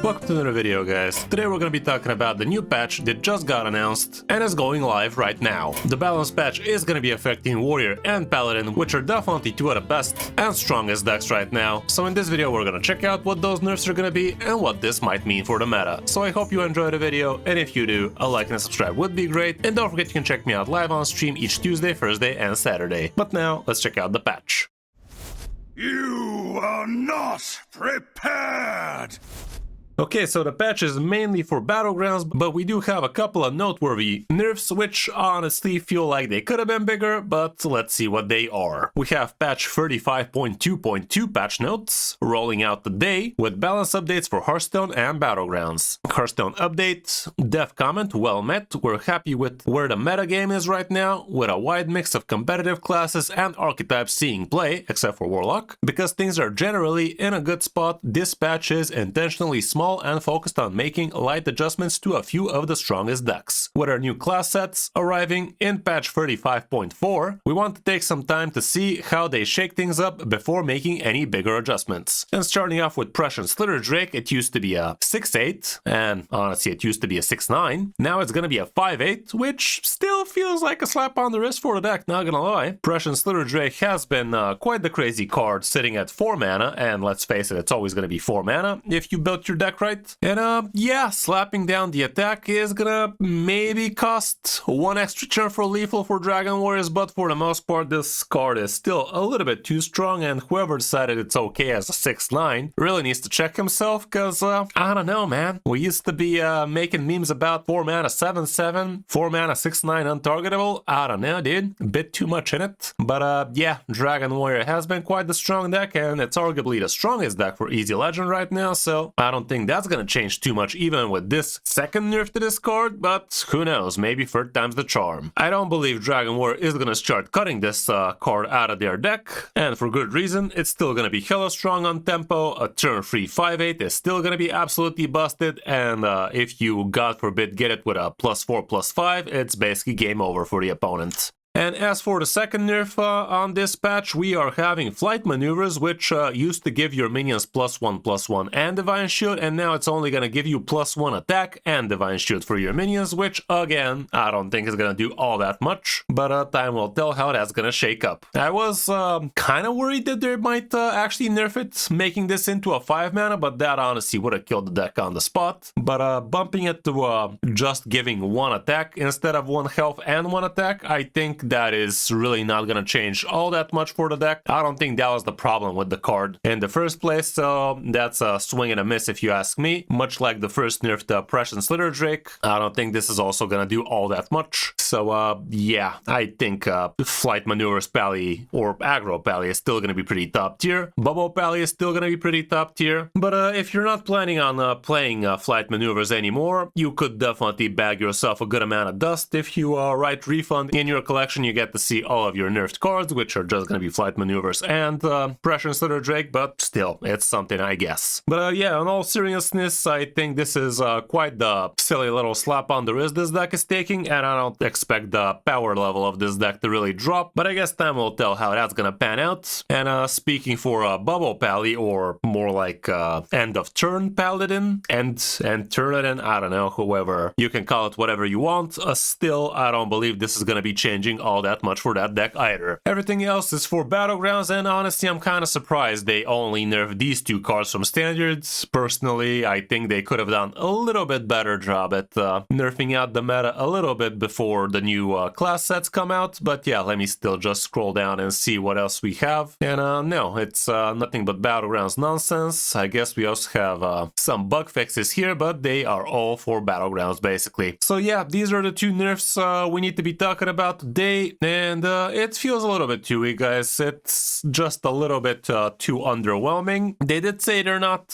Welcome to another video, guys. Today we're gonna be talking about the new patch that just got announced and is going live right now. The balance patch is gonna be affecting Warrior and Paladin, which are definitely two of the best and strongest decks right now. So in this video we're gonna check out what those nerfs are gonna be and what this might mean for the meta. So I hope you enjoy the video, and if you do, a like and a subscribe would be great. And don't forget you can check me out live on stream each Tuesday, Thursday and Saturday. But now let's check out the patch. You are not prepared! Okay, so the patch is mainly for Battlegrounds, but we do have a couple of noteworthy nerfs, which honestly feel like they could have been bigger, but let's see what they are. We have patch 35.2.2 patch notes rolling out today with balance updates for Hearthstone and Battlegrounds. Hearthstone update, dev comment, well met, we're happy with where the metagame is right now, with a wide mix of competitive classes and archetypes seeing play, except for Warlock. Because things are generally in a good spot, this patch is intentionally small and focused on making light adjustments to a few of the strongest decks. With our new class sets arriving in patch 35.4, we want to take some time to see how they shake things up before making any bigger adjustments. And starting off with Prescient Slitherdrake, it used to be a 6-8, and honestly it used to be a 6-9. Now it's gonna be a 5-8, which still feels like a slap on the wrist for the deck, not gonna lie. Prescient Slitherdrake has been quite the crazy card, sitting at 4 mana, and let's face it, it's always gonna be 4 mana if you built your deck right. And yeah, slapping down the attack is gonna maybe cost one extra turn for lethal for Dragon Warriors, but for the most part this card is still a little bit too strong, and whoever decided it's okay as a 6-9 really needs to check himself, cause I don't know, man. We used to be making memes about 4 mana 7-7, 4 mana 6-9 untargetable. I don't know, dude, a bit too much in it. But yeah, Dragon Warrior has been quite the strong deck, and it's arguably the strongest deck for Easy Legend right now, so I don't think that's gonna change too much even with this second nerf to this card, but who knows, maybe third time's the charm. I don't believe Dragon Warrior is gonna start cutting this card out of their deck, and for good reason. It's still gonna be hella strong on tempo, a turn 3 5-8 is still gonna be absolutely busted, and if you, God forbid, get it with a +4/+5, it's basically game over for the opponent. And as for the second nerf on this patch, we are having flight maneuvers, which used to give your minions +1/+1 and Divine Shield, and now it's only gonna give you +1 attack and Divine Shield for your minions, which again, I don't think is gonna do all that much, but time will tell how that's gonna shake up. I was kind of worried that they might actually nerf it, making this into a 5 mana, but that honestly would have killed the deck on the spot. But bumping it to just giving 1 attack instead of 1 health and 1 attack, I think that is really not gonna change all that much for the deck. I don't think that was the problem with the card in the first place, so that's a swing and a miss if you ask me. Much like the first nerf to Prescient Slitherdrake, I don't think this is also gonna do all that much. So yeah, I think Flight Maneuvers Pally or Aggro Pally is still gonna be pretty top tier. Bubble Pally is still gonna be pretty top tier. But if you're not planning on playing Flight Maneuvers anymore, you could definitely bag yourself a good amount of dust. If you write Refund in your collection, you get to see all of your nerfed cards, which are just gonna be Flight Maneuvers and Prescient Slitherdrake, but still, it's something, I guess. But yeah, in all seriousness, I think this is quite the silly little slap on the wrist this deck is taking, and I don't expect the power level of this deck to really drop, but I guess time will tell how that's gonna pan out. And speaking for Bubble Pally, or more like end of turn Paladin, and Turnitin, I don't know, whoever, you can call it whatever you want, still, I don't believe this is gonna be changing all that much for that deck either. Everything else is for Battlegrounds, and honestly I'm kind of surprised they only nerfed these 2 cards from standards. Personally, I think they could have done a little bit better job at nerfing out the meta a little bit before the new class sets come out, but yeah, let me still just scroll down and see what else we have. And no, it's nothing but Battlegrounds nonsense. I guess we also have some bug fixes here, but they are all for Battlegrounds basically. So yeah, these are the 2 nerfs we need to be talking about today. And it feels a little bit too weak, guys. It's just a little bit too underwhelming. They did say they're not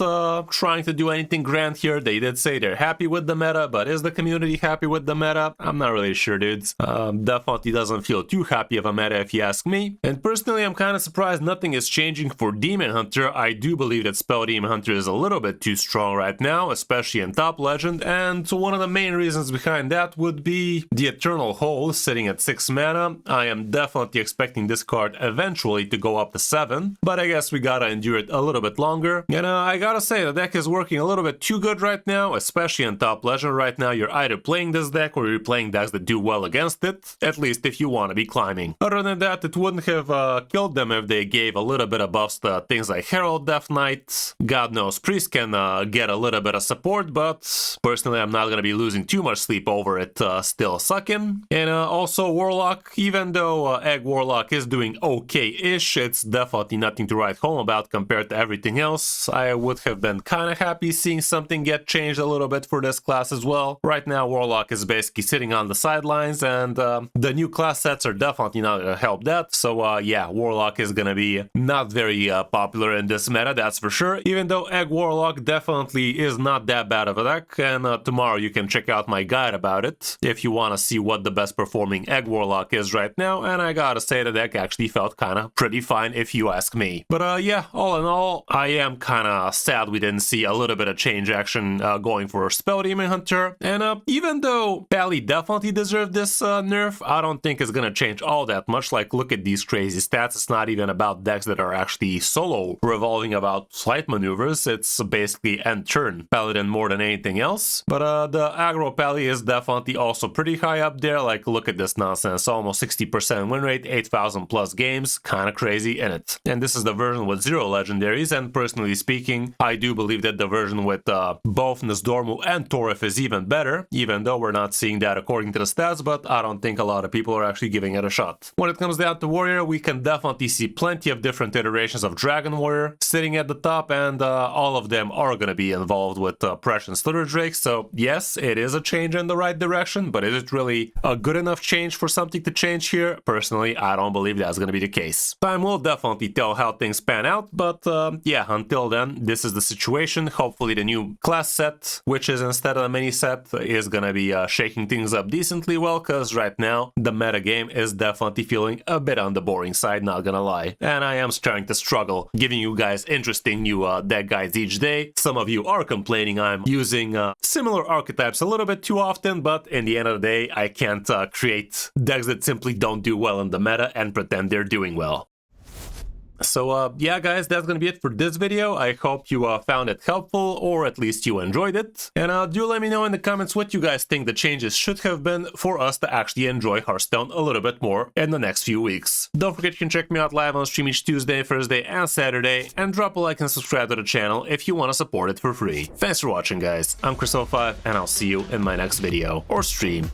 trying to do anything grand here. They did say they're happy with the meta, but is the community happy with the meta? I'm not really sure, dudes. Definitely doesn't feel too happy of a meta if you ask me. And personally, I'm kind of surprised nothing is changing for Demon Hunter. I do believe that Spell Demon Hunter is a little bit too strong right now, especially in top legend, and one of the main reasons behind that would be the Eternal Hole sitting at 6 mana mana. I am definitely expecting this card eventually to go up to 7, but I guess we gotta endure it a little bit longer. And I gotta say, the deck is working a little bit too good right now, especially in Top Legend right now. You're either playing this deck or you're playing decks that do well against it, at least if you want to be climbing. Other than that, it wouldn't have killed them if they gave a little bit of buffs to things like Herald, Death Knight. God knows Priest can get a little bit of support, but personally I'm not gonna be losing too much sleep over it still sucking. And also Warlock, even though Egg Warlock is doing okay-ish, it's definitely nothing to write home about compared to everything else. I would have been kind of happy seeing something get changed a little bit for this class as well. Right now Warlock is basically sitting on the sidelines, and the new class sets are definitely not gonna help that. So yeah, Warlock is gonna be not very popular in this meta, that's for sure, even though Egg Warlock definitely is not that bad of a deck. And tomorrow you can check out my guide about it if you want to see what the best performing Egg Warlock is right now, and I gotta say the deck actually felt kind of pretty fine if you ask me. But yeah, all in all, I am kind of sad we didn't see a little bit of change action going for Spell Demon Hunter, and even though Pally definitely deserved this nerf, I don't think it's gonna change all that much. Like, look at these crazy stats. It's not even about decks that are actually solo revolving about flight maneuvers. It's basically end turn Paladin more than anything else. But the aggro Pally is definitely also pretty high up there. Like, look at this nonsense, almost 60% win rate, 8,000 plus games, kind of crazy in it. And this is the version with 0 legendaries, and personally speaking, I do believe that the version with both Nasdormu and Torif is even better, even though we're not seeing that according to the stats, but I don't think a lot of people are actually giving it a shot. When it comes down to Warrior, we can definitely see plenty of different iterations of Dragon Warrior sitting at the top, and all of them are going to be involved with Prescient Slitherdrake. So yes, it is a change in the right direction, but is it really a good enough change for something to change here? Personally, I don't believe that's going to be the case. Time will definitely tell how things pan out, but yeah, until then, this is the situation. Hopefully the new class set, which is instead of a mini set, is going to be shaking things up decently well, because right now the meta game is definitely feeling a bit on the boring side, not gonna lie. And I am starting to struggle giving you guys interesting new deck guides each day. Some of you are complaining I'm using similar archetypes a little bit too often, but in the end of the day, I can't create decks that simply don't do well in the meta and pretend they're doing well. So yeah guys, that's gonna be it for this video. I hope you found it helpful, or at least you enjoyed it. And do let me know in the comments what you guys think the changes should have been for us to actually enjoy Hearthstone a little bit more in the next few weeks. Don't forget you can check me out live on stream each Tuesday, Thursday, and Saturday, and drop a like and subscribe to the channel if you want to support it for free. Thanks for watching guys, I'm Kris05, and I'll see you in my next video or stream.